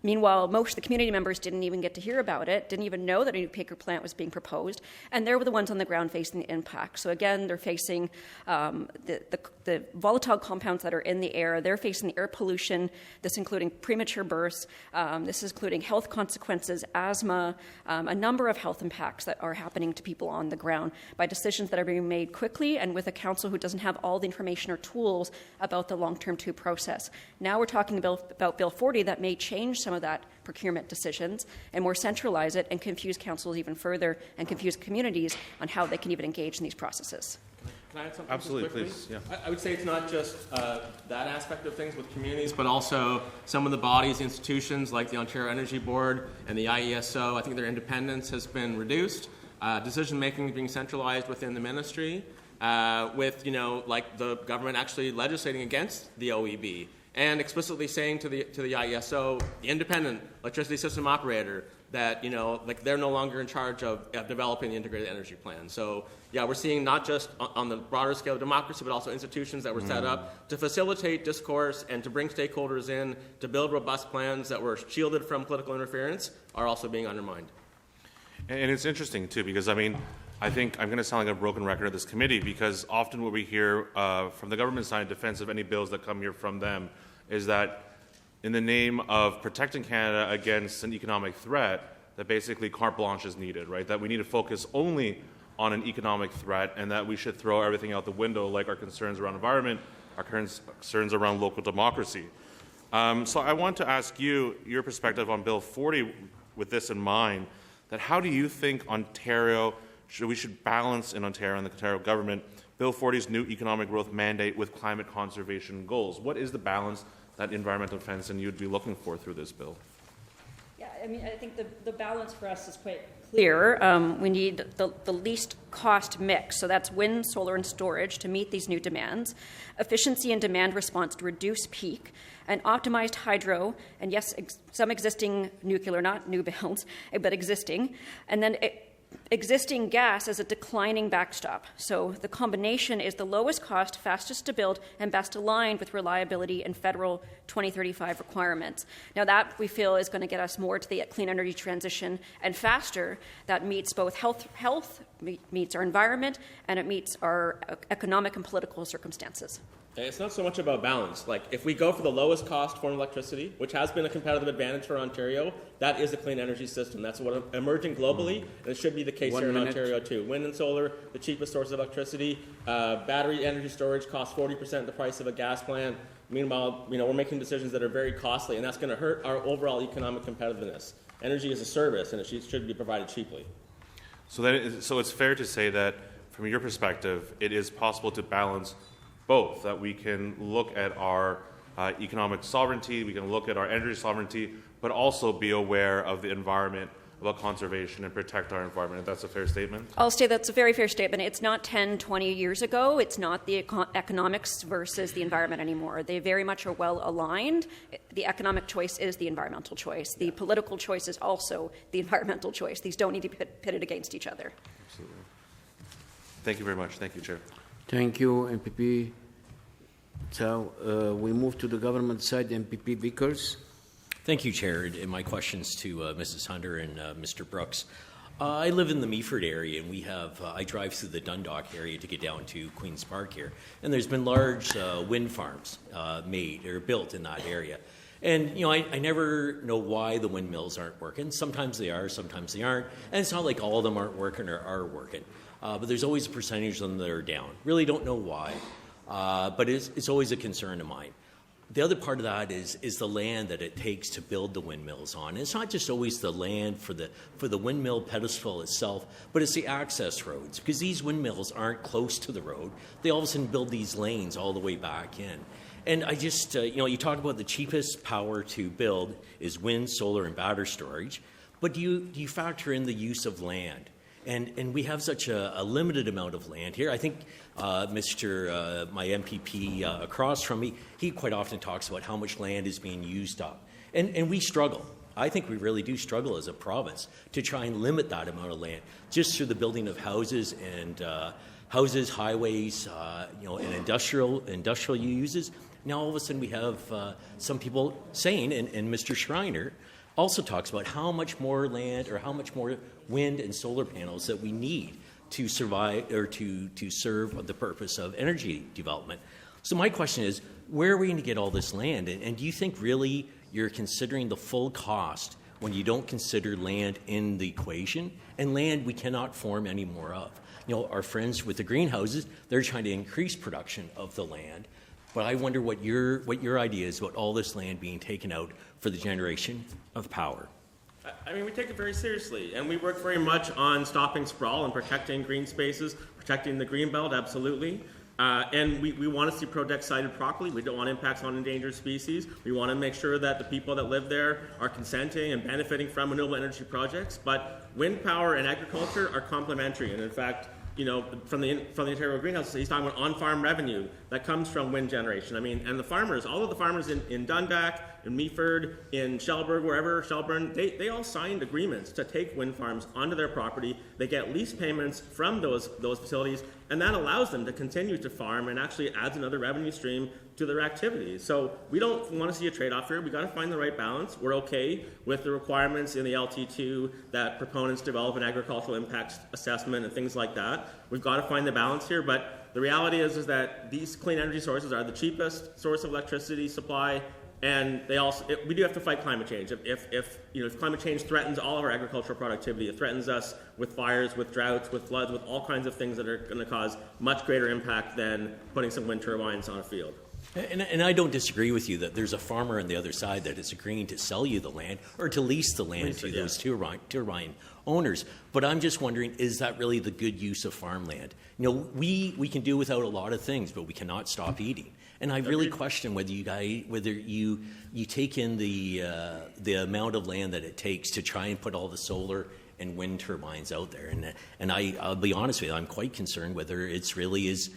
Meanwhile, most of the community members didn't even get to hear about it, didn't even know that a new peaker plant was being proposed, and they were the ones on the ground facing the impact. So again, they're facing the volatile compounds that are in the air. They're facing the air pollution, this including premature births, this is including health consequences, asthma, a number of health impacts that are happening to people on the ground by decisions that are being made quickly and with a council who doesn't have all the information or tools about the long-term 2 process. Now we're talking about Bill 40 that may change some of that procurement decisions and more centralize it and confuse councils even further and confuse communities on how they can even engage in these processes. Can I add something? Absolutely, quickly? please. Yeah. I would say it's not just that aspect of things with communities, but also some of the bodies, institutions like the Ontario Energy Board and the IESO. I think their independence has been reduced. Decision making being centralized within the ministry, with like the government actually legislating against the OEB. And explicitly saying to the IESO, the independent electricity system operator, that they're no longer in charge of developing the integrated energy plan. So yeah, we're seeing not just on the broader scale of democracy, but also institutions that were set up to facilitate discourse and to bring stakeholders in to build robust plans that were shielded from political interference are also being undermined. And it's interesting too, because I think I'm going to sound like a broken record at this committee, because often what we hear from the government side in defense of any bills that come here from them is that in the name of protecting Canada against an economic threat, that basically carte blanche is needed, right? That we need to focus only on an economic threat and that we should throw everything out the window, like our concerns around environment, our concerns around local democracy. So I want to ask you your perspective on Bill 40 with this in mind, that how do you think we should balance in Ontario and the Ontario government Bill 40's new economic growth mandate with climate conservation goals? What is the balance that environmental defense and you'd be looking for through this bill? Yeah, I think the balance for us is quite clear. We need the least cost mix, so that's wind, solar, and storage to meet these new demands, efficiency and demand response to reduce peak, and optimized hydro, and yes, some existing nuclear, not new builds, but existing, and then existing gas as a declining backstop. So the combination is the lowest cost, fastest to build, and best aligned with reliability and federal 2035 requirements. Now that we feel is going to get us more to the clean energy transition and faster. That meets both health meets our environment, and it meets our economic and political circumstances. It's not so much about balance. Like, if we go for the lowest cost form of electricity, which has been a competitive advantage for Ontario, that is the clean energy system. That's what emerging globally, and it should be the case here in Ontario too. Wind and solar, the cheapest source of electricity. Battery energy storage costs 40% the price of a gas plant. Meanwhile, we're making decisions that are very costly, and that's going to hurt our overall economic competitiveness. Energy is a service, and it should be provided cheaply. So it's fair to say that, from your perspective, it is possible to balance both, that we can look at our economic sovereignty, we can look at our energy sovereignty, but also be aware of the environment, about conservation, and protect our environment. If that's a fair statement? I'll say that's a very fair statement. It's not 10, 20 years ago. It's not the economics versus the environment anymore. They very much are well aligned. The economic choice is the environmental choice. The political choice is also the environmental choice. These don't need to be pitted against each other. Absolutely. Thank you very much. Thank you, Chair. Thank you, MPP. So we move to the government side, MPP Vickers. Thank you, Chair. And my questions to Mrs. Hunter and Mr. Brooks. I live in the Meaford area, and we have, I drive through the Dundalk area to get down to Queen's Park here. And there's been large wind farms made or built in that area. And, you know, I never know why the windmills aren't working. Sometimes they are, sometimes they aren't. And it's not like all of them aren't working or are working. But there's always a percentage of them that are down. Really don't know why. But it's always a concern of mine. The other part of that is the land that it takes to build the windmills on. And it's not just always the land for the windmill pedestal itself, but it's the access roads. Because these windmills aren't close to the road. They all of a sudden build these lanes all the way back in. And I just, you talk about the cheapest power to build is wind, solar, and battery storage. But do you factor in the use of land? And we have such a limited amount of land here. I think my MPP across from me, he quite often talks about how much land is being used up. And we struggle. I think we really do struggle as a province to try and limit that amount of land just through the building of houses and highways, and industrial uses. Now all of a sudden we have some people saying, and Mr. Schreiner also talks about how much more land or how much more wind and solar panels that we need to survive or to serve the purpose of energy development. So my question is, where are we going to get all this land? And do you think really you're considering the full cost when you don't consider land in the equation? And land we cannot form any more of. Our friends with the greenhouses, they're trying to increase production of the land. But I wonder what your idea is about all this land being taken out for the generation of power. I mean, we take it very seriously, and we work very much on stopping sprawl and protecting green spaces, protecting the green belt, absolutely. And we want to see projects sited properly. We don't want impacts on endangered species. We want to make sure that the people that live there are consenting and benefiting from renewable energy projects. But wind power and agriculture are complementary, and in fact, from the Ontario greenhouse, he's talking about on-farm revenue that comes from wind generation. I mean, and the farmers, all of the farmers in Dundalk, in Meaford, in Shelburne, wherever, Shelburne, they all signed agreements to take wind farms onto their property. They get lease payments from those facilities, and that allows them to continue to farm and actually adds another revenue stream to their activities. So we don't want to see a trade-off here. We've got to find the right balance. We're okay with the requirements in the LT2 that proponents develop an agricultural impact assessment and things like that. We've got to find the balance here, but the reality is that these clean energy sources are the cheapest source of electricity supply, and we do have to fight climate change. If climate change threatens all of our agricultural productivity, it threatens us with fires, with droughts, with floods, with all kinds of things that are going to cause much greater impact than putting some wind turbines on a field. And I don't disagree with you that there's a farmer on the other side that is agreeing to sell you the land or to lease the land to those turbine owners. But I'm just wondering, is that really the good use of farmland? We can do without a lot of things, but we cannot stop eating. And I really question whether you take in the amount of land that it takes to try and put all the solar and wind turbines out there. And I'll be honest with you, I'm quite concerned whether it's really as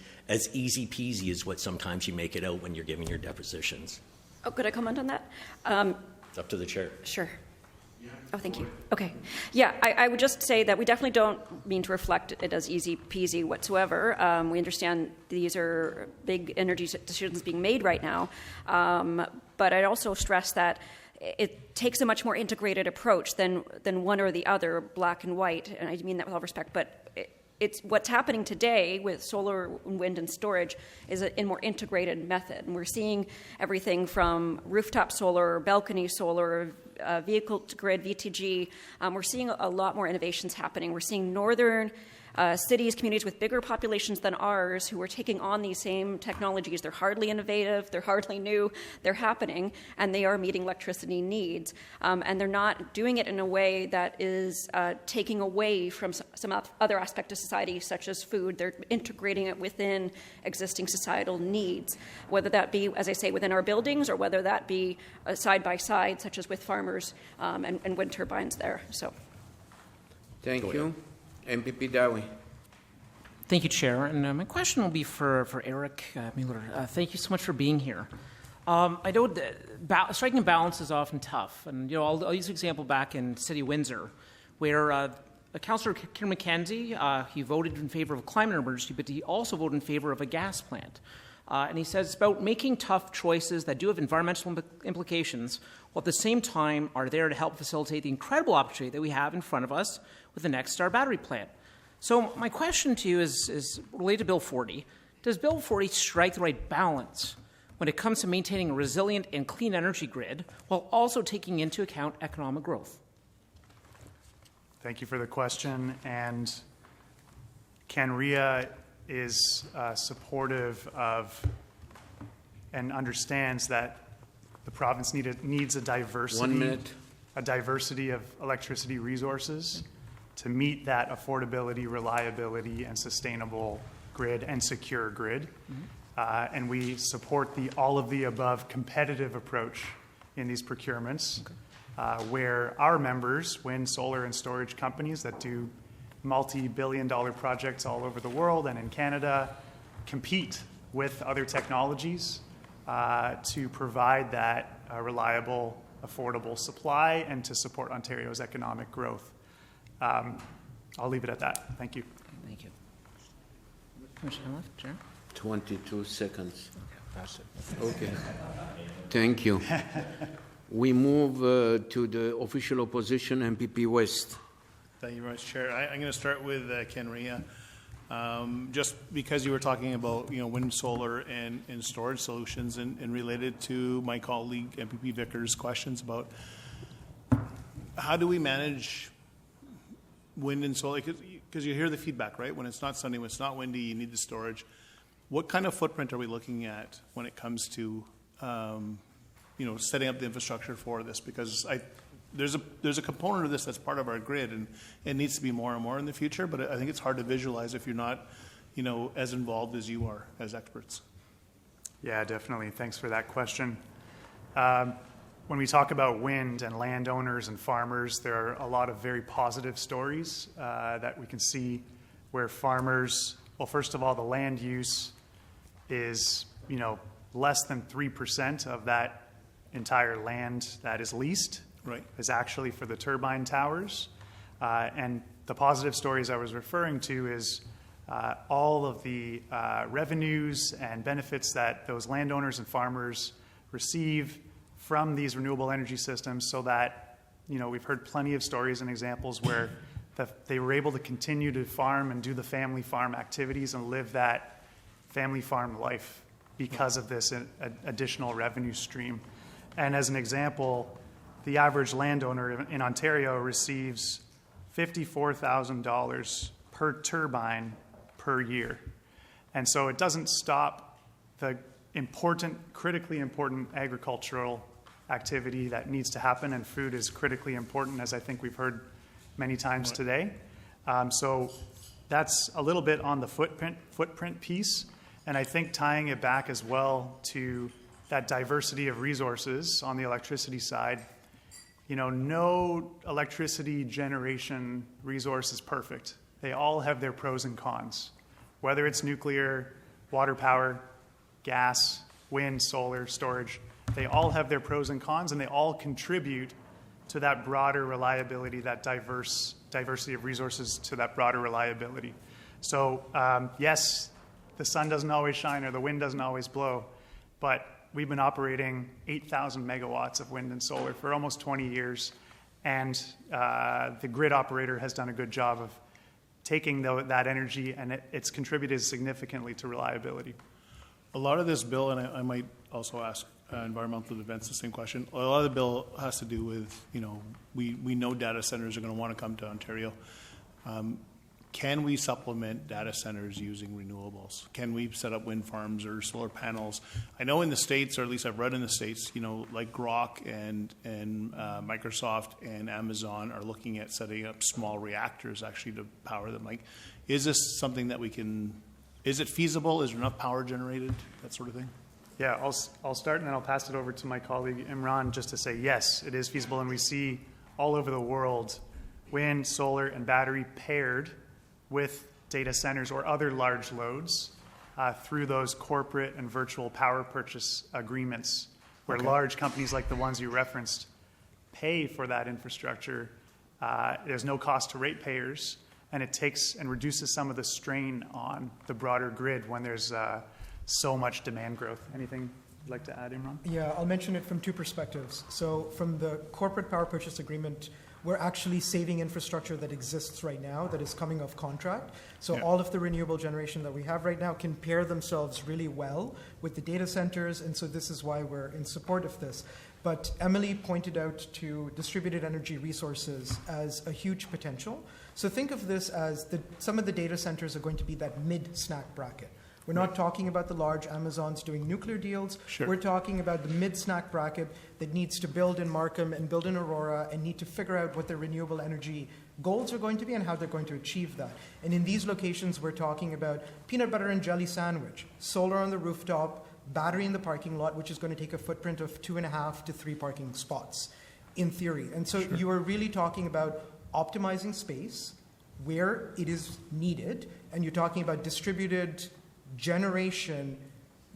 easy peasy as what sometimes you make it out when you're giving your depositions. Oh, could I comment on that? It's up to the chair. Sure. Oh, thank you. Okay. Yeah, I would just say that we definitely don't mean to reflect it as easy peasy whatsoever. We understand these are big energy decisions being made right now. But I'd also stress that it takes a much more integrated approach than one or the other, black and white. And I mean that with all respect, but it's what's happening today with solar, wind, and storage is a more integrated method. And we're seeing everything from rooftop solar, balcony solar, vehicle to grid, VTG. We're seeing a lot more innovations happening. We're seeing northern cities, communities with bigger populations than ours who are taking on these same technologies. They're hardly innovative, they're hardly new, they're happening, and they are meeting electricity needs. And they're not doing it in a way that is taking away from some other aspect of society, such as food. They're integrating it within existing societal needs, whether that be, as I say, within our buildings, or whether that be side by side, such as with farmers and wind turbines there. So, thank you. MPP Dowie. Thank you, Chair. And my question will be for Eric Mueller. Thank you so much for being here. I know striking a balance is often tough. And I'll use an example back in City Windsor, where Councillor Kieran McKenzie, he voted in favor of a climate emergency, but he also voted in favor of a gas plant. And he says it's about making tough choices that do have environmental implications, while at the same time are there to help facilitate the incredible opportunity that we have in front of us with the Next Star battery plant. So my question to you is related to Bill 40. Does Bill 40 strike the right balance when it comes to maintaining a resilient and clean energy grid while also taking into account economic growth? Thank you for the question. And CREA is supportive of and understands that the province needs a diversity. 1 minute. A diversity of electricity resources to meet that affordability, reliability, and sustainable grid and secure grid. And we support the all-of-the-above competitive approach in these procurements, where our members, wind, solar, and storage companies that do multi-billion-dollar projects all over the world and in Canada, compete with other technologies to provide that reliable, affordable supply and to support Ontario's economic growth. I'll leave it at that. Thank you. Thank you. Commissioner Left, Chair. 22 seconds. Okay. Thank you. We move to the official opposition, MPP West. Thank you very much, Chair. I'm going to start with CREA. Just because you were talking about wind, solar, and storage solutions, and related to my colleague MPP Vickers' questions about how do we manage wind and solar, because you hear the feedback, right? When it's not sunny, when it's not windy, you need the storage. What kind of footprint are we looking at when it comes to setting up the infrastructure for this? Because there's a component of this that's part of our grid, and it needs to be more and more in the future. But I think it's hard to visualize if you're not, as involved as you are as experts. Yeah, definitely. Thanks for that question. When we talk about wind and landowners and farmers, there are a lot of very positive stories that we can see where farmers, well, first of all, the land use is, less than 3% of that entire land that is leased. Right. Is actually for the turbine towers. And the positive stories I was referring to is all of the revenues and benefits that those landowners and farmers receive from these renewable energy systems, so that, we've heard plenty of stories and examples where they were able to continue to farm and do the family farm activities and live that family farm life because of this additional revenue stream. And as an example, the average landowner in Ontario receives $54,000 per turbine per year. And so it doesn't stop the critically important agricultural activity that needs to happen, and food is critically important, as I think we've heard many times today. So that's a little bit on the footprint piece, and I think tying it back as well to that diversity of resources on the electricity side. No electricity generation resource is perfect. They all have their pros and cons, whether it's nuclear, water power, gas, wind, solar, storage. They all have their pros and cons, and they all contribute to that broader reliability, that diversity of resources to that broader reliability. So, yes, the sun doesn't always shine or the wind doesn't always blow, but we've been operating 8,000 megawatts of wind and solar for almost 20 years, and the grid operator has done a good job of taking that energy, and it's contributed significantly to reliability. A lot of this bill, and I might also ask Environmental Defense the same question, a lot of the bill has to do with, we know data centers are going to want to come to Ontario. Can we supplement data centers using renewables? Can we set up wind farms or solar panels? I know in the States, or at least I've read in the States, like Grok and Microsoft and Amazon are looking at setting up small reactors actually to power them. Like, is this something that we can, is it feasible? Is there enough power generated? That sort of thing? Yeah, I'll start and then I'll pass it over to my colleague Imran just to say, yes, it is feasible, and we see all over the world wind, solar, and battery paired with data centers or other large loads through those corporate and virtual power purchase agreements, where large companies like the ones you referenced pay for that infrastructure There's no cost to ratepayers, and it takes and reduces some of the strain on the broader grid when there's so much demand growth. Anything you'd like to add, Imran? Yeah, I'll mention it from two perspectives. So from the corporate power purchase agreement, we're actually saving infrastructure that exists right now that is coming off contract. So all of the renewable generation that we have right now can pair themselves really well with the data centers, and so this is why we're in support of this. But Emily pointed out to distributed energy resources as a huge potential. So think of this as some of the data centers are going to be that mid-snack bracket. We're not talking about the large Amazons doing nuclear deals. Sure. We're talking about the mid-snack bracket that needs to build in Markham and build in Aurora and need to figure out what their renewable energy goals are going to be and how they're going to achieve that. And in these locations, we're talking about peanut butter and jelly sandwich, solar on the rooftop, battery in the parking lot, which is going to take a footprint of 2.5 to 3 parking spots, in theory. And so you are really talking about optimizing space where it is needed, and you're talking about distributed generation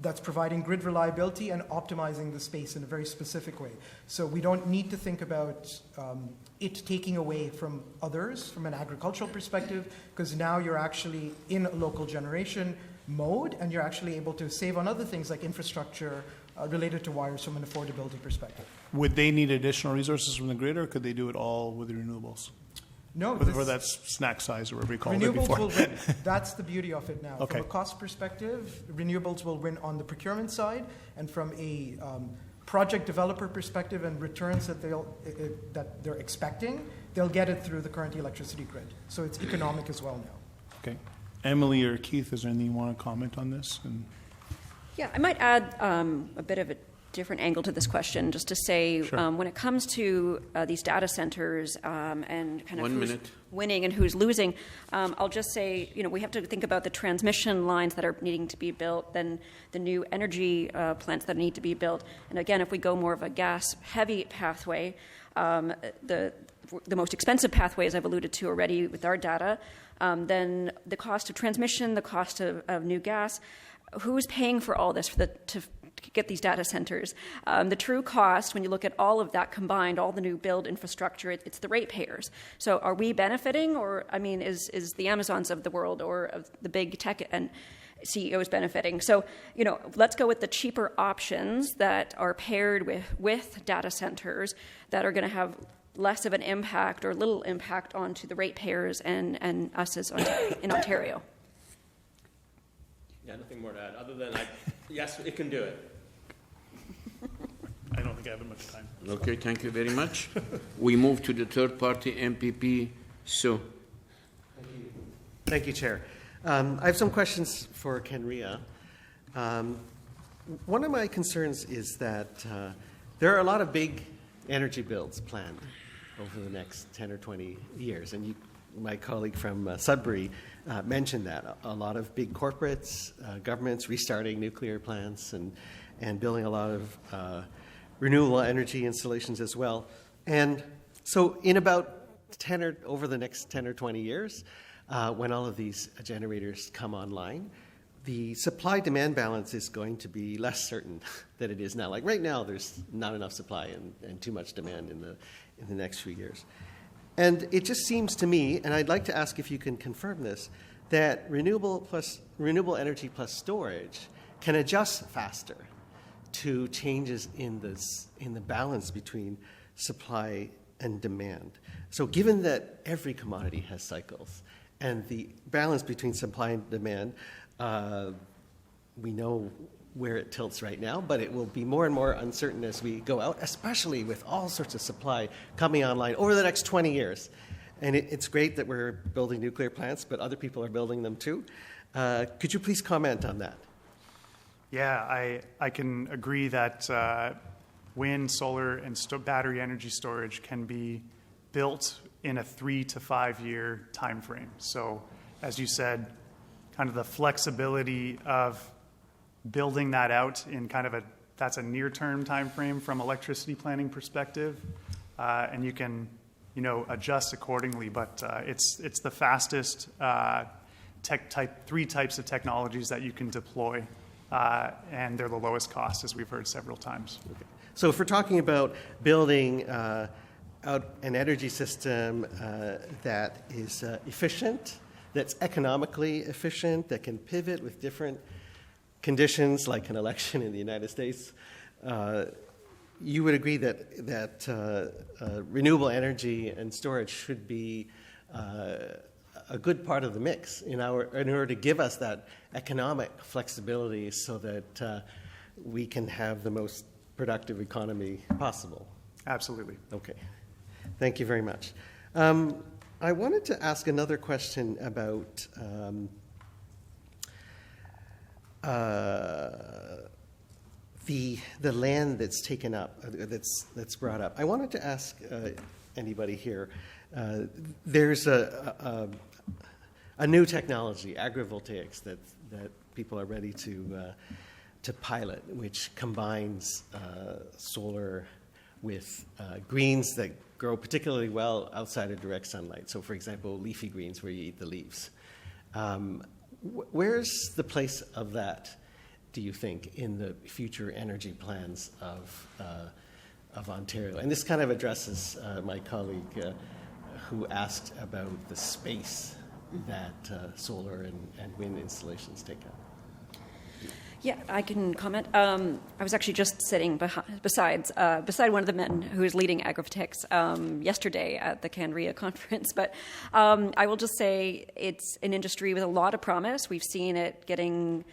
that's providing grid reliability and optimizing the space in a very specific way. So we don't need to think about it taking away from others from an agricultural perspective, because now you're actually in a local generation mode and you're actually able to save on other things like infrastructure related to wires from an affordability perspective. Would they need additional resources from the grid, or could they do it all with the renewables? No, For that snack size or whatever you called it renewables before. will win. That's the beauty of it now. Okay. From a cost perspective, renewables will win on the procurement side, and from a project developer perspective and returns that they're expecting, they'll get it through the current electricity grid. So it's economic as well now. Okay. Emily or Keith, is there anything you want to comment on this? Yeah, I might add a bit of a different angle to this question, just to say when it comes to these data centers and kind of who's winning and who's losing, I'll just say, we have to think about the transmission lines that are needing to be built, then the new energy plants that need to be built. And again, if we go more of a gas-heavy pathway, the most expensive pathway, as I've alluded to already with our data, then the cost of transmission, the cost of new gas, who's paying for all this to get these data centers? The true cost, when you look at all of that combined, all the new build infrastructure, it's the ratepayers. So are we benefiting, or, is the Amazons of the world or of the big tech and CEOs benefiting? So, let's go with the cheaper options that are paired with data centers that are going to have less of an impact or little impact onto the ratepayers and us in Ontario. Yeah, nothing more to add, other than yes, it can do it. I don't think I have much time. Okay, thank you very much. We move to the third party, MPP Sue. Thank you, Chair. I have some questions for CREA. One of my concerns is that there are a lot of big energy builds planned over the next 10 or 20 years, and my colleague from Sudbury mentioned that. A lot of big corporates, governments restarting nuclear plants and building a lot of renewable energy installations as well. And so in about over the next 10 or 20 years, when all of these generators come online, the supply-demand balance is going to be less certain than it is now. Like right now, there's not enough supply and too much demand in the next few years. And it just seems to me, and I'd like to ask if you can confirm this, that renewable energy plus storage can adjust faster to changes in the balance between supply and demand. So given that every commodity has cycles, and the balance between supply and demand, we know where it tilts right now, but it will be more and more uncertain as we go out, especially with all sorts of supply coming online over the next 20 years. And it's great that we're building nuclear plants, but other people are building them too. Could you please comment on that? Yeah, I can agree that wind, solar, and battery energy storage can be built in a 3 to 5 year time frame. So, as you said, kind of the flexibility of building that out in that's a near-term time frame from electricity planning perspective, and you can, adjust accordingly. But it's the fastest three types of technologies that you can deploy, and they're the lowest cost, as we've heard several times. Okay. So if we're talking about building out an energy system that is efficient, that's economically efficient, that can pivot with different conditions, like an election in the United States, you would agree that renewable energy and storage should be a good part of the mix in order to give us that economic flexibility so that we can have the most productive economy possible. Absolutely. Okay. Thank you very much. I wanted to ask another question about the land that's taken up, that's brought up. I wanted to ask anybody here. There's a new technology, agrivoltaics, that people are ready to pilot, which combines solar with greens that grow particularly well outside of direct sunlight. So, for example, leafy greens where you eat the leaves. Where's the place of that, do you think, in the future energy plans of Ontario? And this kind of addresses my colleague who asked about the space that solar and wind installations take up. Yeah, I can comment. I was actually just sitting beside one of the men who is leading agrivoltaics yesterday at the CREA conference. But I will just say it's an industry with a lot of promise. We've seen it getting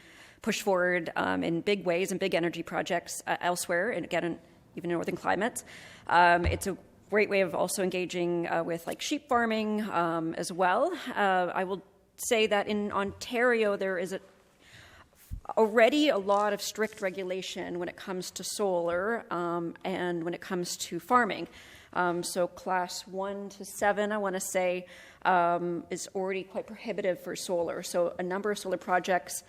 pushed forward in big ways and big energy projects elsewhere, and again, even in northern climates. It's a great way of also engaging with like sheep farming as well. I will say that in Ontario there is already a lot of strict regulation when it comes to solar and when it comes to farming. So class 1 to 7, I want to say, is already quite prohibitive for solar. So a number of solar projects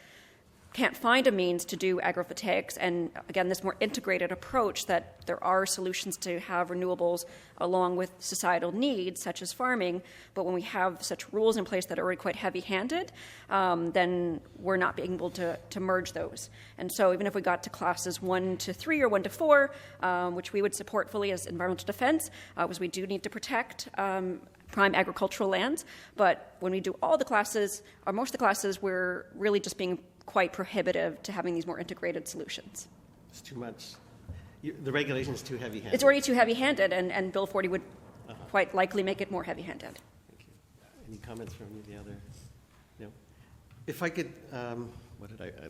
can't find a means to do agrivoltaics, and again, this more integrated approach that there are solutions to have renewables along with societal needs, such as farming, but when we have such rules in place that are already quite heavy-handed, then we're not being able to merge those. And so even if we got to classes 1 to 3 or 1 to 4, which we would support fully as environmental defense, because we do need to protect prime agricultural lands, but when we do all the classes, or most of the classes, we're really just being quite prohibitive to having these more integrated solutions. It's too much. The regulation is too heavy-handed. It's already too heavy-handed, and Bill 40 would quite likely make it more heavy-handed. Thank you. Any comments from the other? No? If I could, there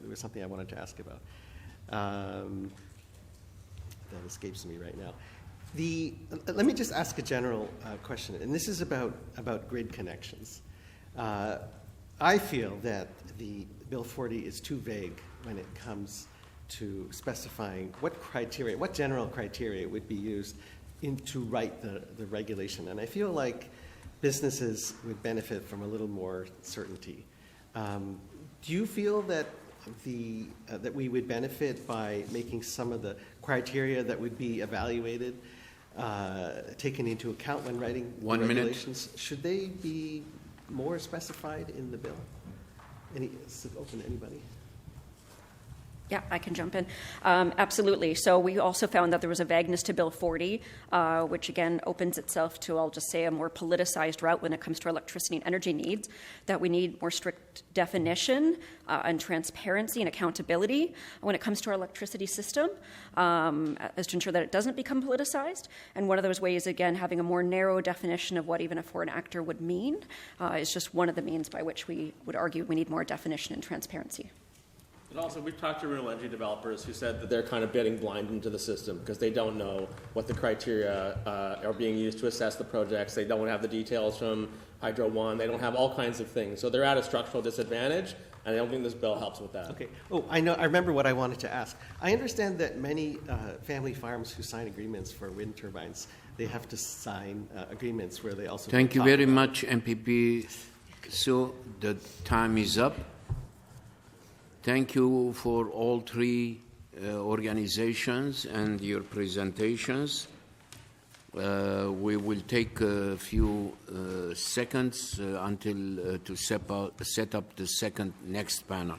was something I wanted to ask about. That escapes me right now. Let me just ask a general question, and this is about grid connections. I feel that the Bill 40 is too vague when it comes to specifying what general criteria would be used to write the regulation. And I feel like businesses would benefit from a little more certainty. Do you feel that that we would benefit by making some of the criteria that would be evaluated taken into account when writing the regulations? Should they be more specified in the bill? Open to anybody? Yeah, I can jump in. Absolutely. So we also found that there was a vagueness to Bill 40, which again opens itself to, I'll just say, a more politicized route when it comes to our electricity and energy needs, that we need more strict definition and transparency and accountability when it comes to our electricity system, as to ensure that it doesn't become politicized. And one of those ways, again, having a more narrow definition of what even a foreign actor would mean is just one of the means by which we would argue we need more definition and transparency. And also, we've talked to renewable energy developers who said that they're kind of bidding blind into the system because they don't know what the criteria are being used to assess the projects. They don't have the details from Hydro One. They don't have all kinds of things. So they're at a structural disadvantage, and I don't think this bill helps with that. Okay. Oh, I know. I remember what I wanted to ask. I understand that many family farms who sign agreements for wind turbines, they have to sign agreements where they also... Thank you very much, MPP. So the time is up. Thank you for all three organizations and your presentations. We will take a few seconds until to set up the next panel.